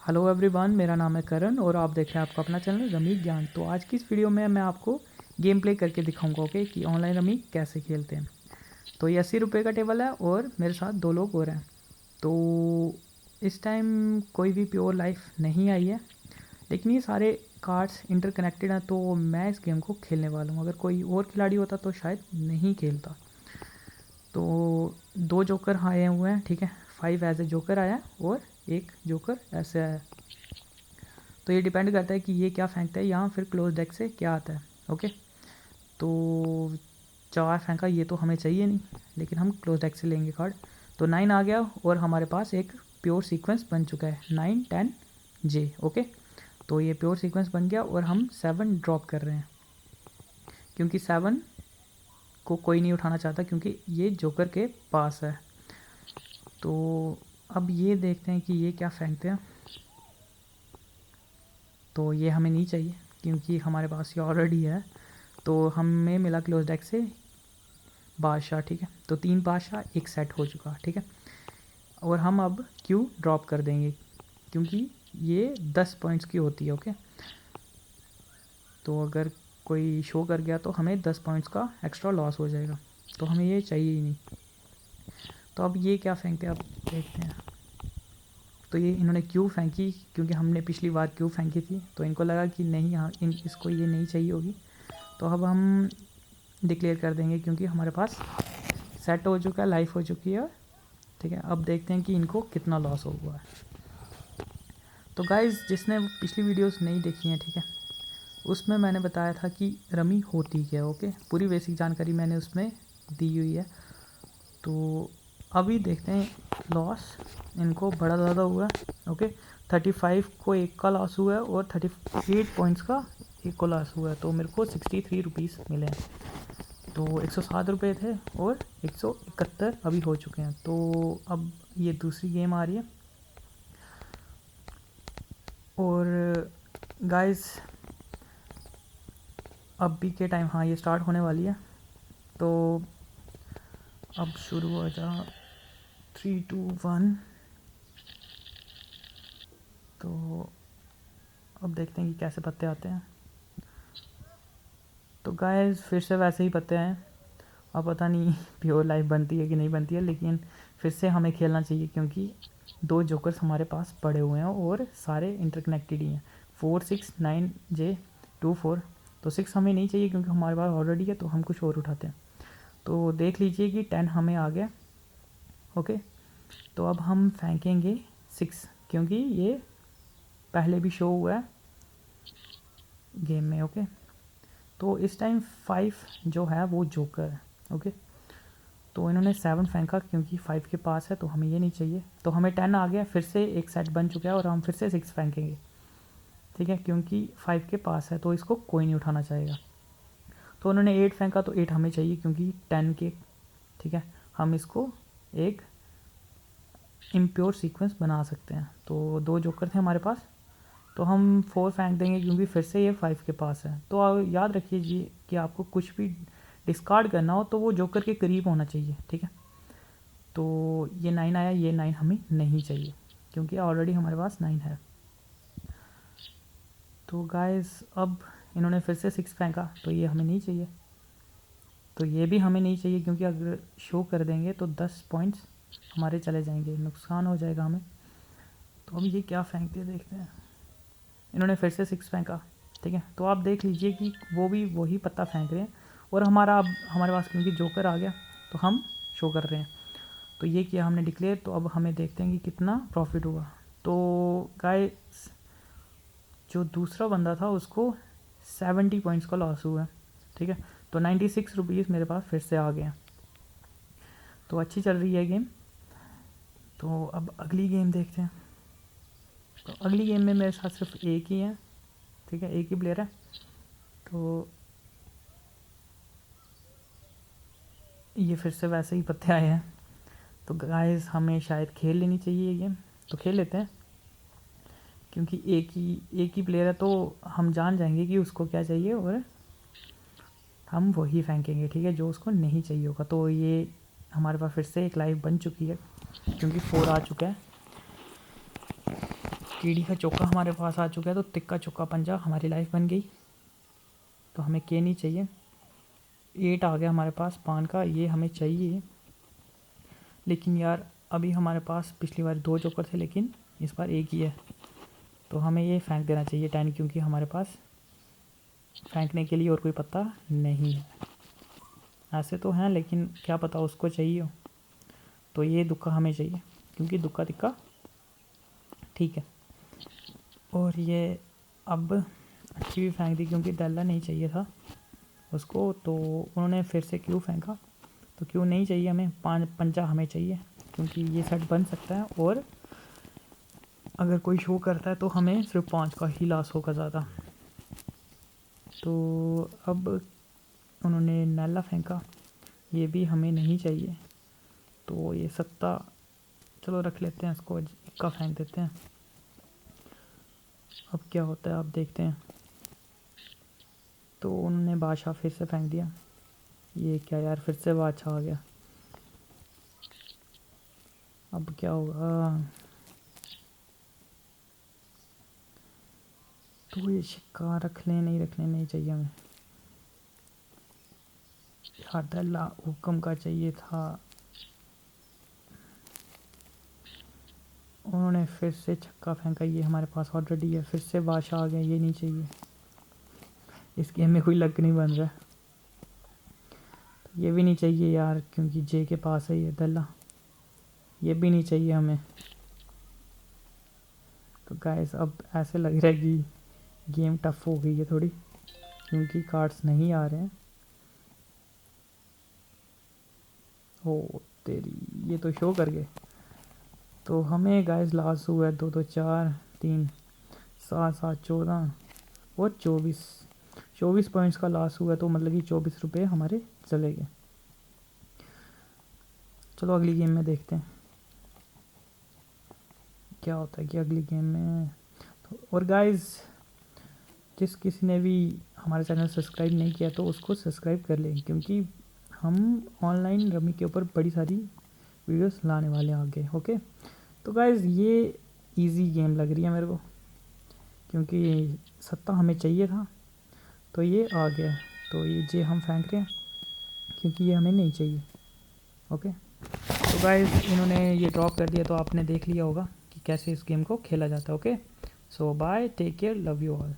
Hello everyone, मेरा नाम है करण और आप देख रहे हैं आपका अपना चैनल रमी ज्ञान। तो आज की इस वीडियो में मैं आपको गेम प्ले करके दिखाऊंगा ओके कि ऑनलाइन रमी कैसे खेलते हैं। तो ये 80 रुपये का टेबल है और मेरे साथ 2 लोग और हैं। तो इस टाइम कोई भी प्योर लाइफ नहीं आई है, लेकिन ये सारे कार्ड्स इंटरकनेक्टेड हैं। तो मैं इस गेम को खेलने वाला हूँ। अगर कोई और खिलाड़ी होता तो शायद नहीं खेलता। तो 2 जोकर आए हुए हैं, ठीक है। 5 एज ए जोकर आया है और 1 जोकर ऐसे आया है। तो ये डिपेंड करता है कि ये क्या फेंकता है या फिर क्लोज डेक से क्या आता है। ओके, तो 4 फेंका, ये तो हमें चाहिए नहीं, लेकिन हम क्लोज डेक से लेंगे कार्ड। तो 9 आ गया और हमारे पास एक प्योर सीक्वेंस बन चुका है 9 10 जे। ओके, तो ये प्योर सीक्वेंस बन गया और हम 7 ड्रॉप कर रहे हैं, क्योंकि 7 को कोई नहीं उठाना चाहता क्योंकि ये जोकर के पास है। तो अब ये देखते हैं कि ये क्या फेंकते हैं। तो ये हमें नहीं चाहिए क्योंकि हमारे पास ये ऑलरेडी है। तो हमें मिला क्लोज डेक से बादशाह, ठीक है। तो 3 बादशाह एक सेट हो चुका, ठीक है। और हम अब क्यू ड्रॉप कर देंगे क्योंकि ये 10 पॉइंट्स की होती है। ओके, तो अगर कोई शो कर गया तो हमें 10 पॉइंट्स का एक्स्ट्रा लॉस हो जाएगा, तो हमें ये चाहिए ही नहीं। तो अब ये क्या फेंकते हैं, अब देखते हैं। तो ये इन्होंने क्यू फेंकी क्योंकि हमने पिछली बार क्यू फेंकी थी, तो इनको लगा कि नहीं, यहाँ इसको ये नहीं चाहिए होगी। तो अब हम डिक्लेयर कर देंगे क्योंकि हमारे पास सेट हो चुका है, लाइफ हो चुकी है, ठीक है। अब देखते हैं कि इनको कितना लॉस हुआ है। तो गाइज़, जिसने पिछली वीडियोस नहीं देखी हैं, ठीक है, उसमें मैंने बताया था कि रमी होती क्या है। ओके, पूरी बेसिक जानकारी मैंने उसमें दी हुई है। तो अभी देखते हैं लॉस इनको बड़ा ज़्यादा हुआ है। ओके, 35 को एक का लॉस हुआ है और 38 पॉइंट्स का एक को लॉस हुआ है। तो मेरे को 63 रुपीज़ मिले हैं। तो 107 रुपये थे और 171 अभी हो चुके हैं। तो अब ये दूसरी गेम आ रही है और गाइस अभी के टाइम, हाँ, ये स्टार्ट होने वाली है। तो अब शुरू हो जा 3 2 1। तो अब देखते हैं कि कैसे पत्ते आते हैं। तो गाइस फिर से वैसे ही पत्ते हैं। अब पता नहीं प्योर लाइफ बनती है कि नहीं बनती है, लेकिन फिर से हमें खेलना चाहिए क्योंकि 2 जोकर्स हमारे पास पड़े हुए हैं और सारे इंटरकनेक्टेड ही हैं। 4 6 9 जे 2 4। तो 6 हमें नहीं चाहिए क्योंकि हमारे पास ऑलरेडी है, तो हम कुछ और उठाते हैं। तो देख लीजिए कि 10 हमें आ गया। ओके, तो अब हम फेंकेंगे 6 क्योंकि ये पहले भी शो हुआ है गेम में। ओके, तो इस टाइम 5 जो है वो जोकर है। ओके, तो इन्होंने 7 फेंका क्योंकि 5 के पास है, तो हमें ये नहीं चाहिए। तो हमें 10 आ गया, फिर से एक सेट बन चुका है और हम फिर से 6 फेंकेंगे, ठीक है, क्योंकि 5 के पास है तो इसको कोई नहीं उठाना चाहेगा। तो उन्होंने 8 फेंका, तो 8 हमें चाहिए क्योंकि 10 के, ठीक है, हम इसको एक इम्प्योर सीक्वेंस बना सकते हैं। तो 2 जोकर थे हमारे पास, तो हम 4 फेंक देंगे क्योंकि फिर से ये 5 के पास है। तो आप याद रखिए जी कि आपको कुछ भी डिस्कार्ड करना हो तो वो जोकर के करीब होना चाहिए, ठीक है। तो ये 9 आया, ये 9 हमें नहीं चाहिए क्योंकि ऑलरेडी हमारे पास 9 है। तो गाइस अब इन्होंने फिर से 6 फेंका, तो ये हमें नहीं चाहिए। तो ये भी हमें नहीं चाहिए क्योंकि अगर शो कर देंगे तो 10 पॉइंट्स हमारे चले जाएंगे, नुकसान हो जाएगा हमें। तो अब ये क्या फेंकते हैं देखते हैं। इन्होंने फिर से 6 फेंका, ठीक है। तो आप देख लीजिए कि वो भी वही पत्ता फेंक रहे हैं और हमारा अब हमारे पास क्योंकि जोकर आ गया तो हम शो कर रहे हैं। तो ये किया हमने डिक्लेयर। तो अब हमें देखते हैं कि कितना प्रॉफिट हुआ। तो गाइस जो दूसरा बंदा था उसको 70 पॉइंट्स का लॉस हुआ है, ठीक है। तो 96 रुपीज़ मेरे पास फिर से आ गए हैं। तो अच्छी चल रही है गेम। तो अब अगली गेम देखते हैं। तो अगली गेम में मेरे साथ सिर्फ एक ही है, ठीक है, एक ही प्लेयर है। तो ये फिर से वैसे ही पत्ते आए हैं। तो गाइस हमें शायद खेल लेनी चाहिए ये गेम, तो खेल लेते हैं क्योंकि एक ही प्लेयर है, तो हम जान जाएंगे कि उसको क्या चाहिए और हम वही फेंकेंगे, ठीक है, जो उसको नहीं चाहिए होगा। तो ये हमारे पास फिर से एक लाइफ बन चुकी है क्योंकि 4 आ चुका है। कीड़ी का चौका हमारे पास आ चुका है, तो तिक्का चौका पंजा हमारी लाइफ बन गई। तो हमें के नहीं चाहिए। 8 आ गया हमारे पास पान का, ये हमें चाहिए। लेकिन यार अभी हमारे पास पिछली बार 2 जोकर थे, लेकिन इस बार एक ही है। तो हमें ये फेंक देना चाहिए 10, क्योंकि हमारे पास फेंकने के लिए और कोई पत्ता नहीं है। ऐसे तो हैं, लेकिन क्या पता उसको चाहिए हो। तो ये दुक्का हमें चाहिए, क्योंकि दुक्का तिक्का ठीक है। और ये अब अच्छी भी फेंक दी, क्योंकि डल्ला नहीं चाहिए था उसको। तो उन्होंने फिर से क्यों फेंका, तो क्यों नहीं चाहिए हमें, पंजा हमें चाहिए, क्योंकि ये सेट बन सकता है। और अगर कोई शो करता है तो हमें सिर्फ 5 का ही लॉस होगा ज़्यादा। तो अब उन्होंने नैला फेंका, ये भी हमें नहीं चाहिए। तो ये सत्ता चलो रख लेते हैं, इसको इक्का फेंक देते हैं। अब क्या होता है आप देखते हैं। तो उन्होंने बादशाह फिर से फेंक दिया। ये क्या यार, फिर से बादशाह आ गया। अब क्या होगा। तो ये सिक्का रख लें, नहीं रखने नहीं चाहिए हमें यार। दल्ला हुक्म का चाहिए था। उन्होंने फिर से छक्का फेंका, ये हमारे पास ऑलरेडी है। फिर से बादशाह आ गया, ये नहीं चाहिए। इस गेम में कोई लक नहीं बन रहा है। तो ये भी नहीं चाहिए यार, क्योंकि जे के पास है ये दल्ला। ये भी नहीं चाहिए हमें। तो गाइस अब ऐसे लग रहा है कि गेम टफ हो गई है थोड़ी, क्योंकि कार्ड्स नहीं आ रहे हैं। ओ तेरी, ये तो शो कर गए। तो हमें गाइस लॉस हुआ है 2 2 4 3 7 7 14 और 24 पॉइंट्स का लॉस हुआ है। तो मतलब कि 24 रुपये हमारे चले गए। चलो अगली गेम में देखते हैं क्या होता है कि अगली गेम में। तो और गाइस जिस किसी ने भी हमारे चैनल सब्सक्राइब नहीं किया तो उसको सब्सक्राइब कर लें, क्योंकि हम ऑनलाइन रमी के ऊपर बड़ी सारी वीडियोस लाने वाले हैं आगे। ओके, तो गाइस ये इजी गेम लग रही है मेरे को, क्योंकि सत्ता हमें चाहिए था तो ये आ गया। तो ये जे हम फेंक रहे हैं, क्योंकि ये हमें नहीं चाहिए। ओके, तो गाइस इन्होंने ये ड्रॉप कर दिया, तो आपने देख लिया होगा कि कैसे इस गेम को खेला जाता है। Okay, so bye, take care, love you all.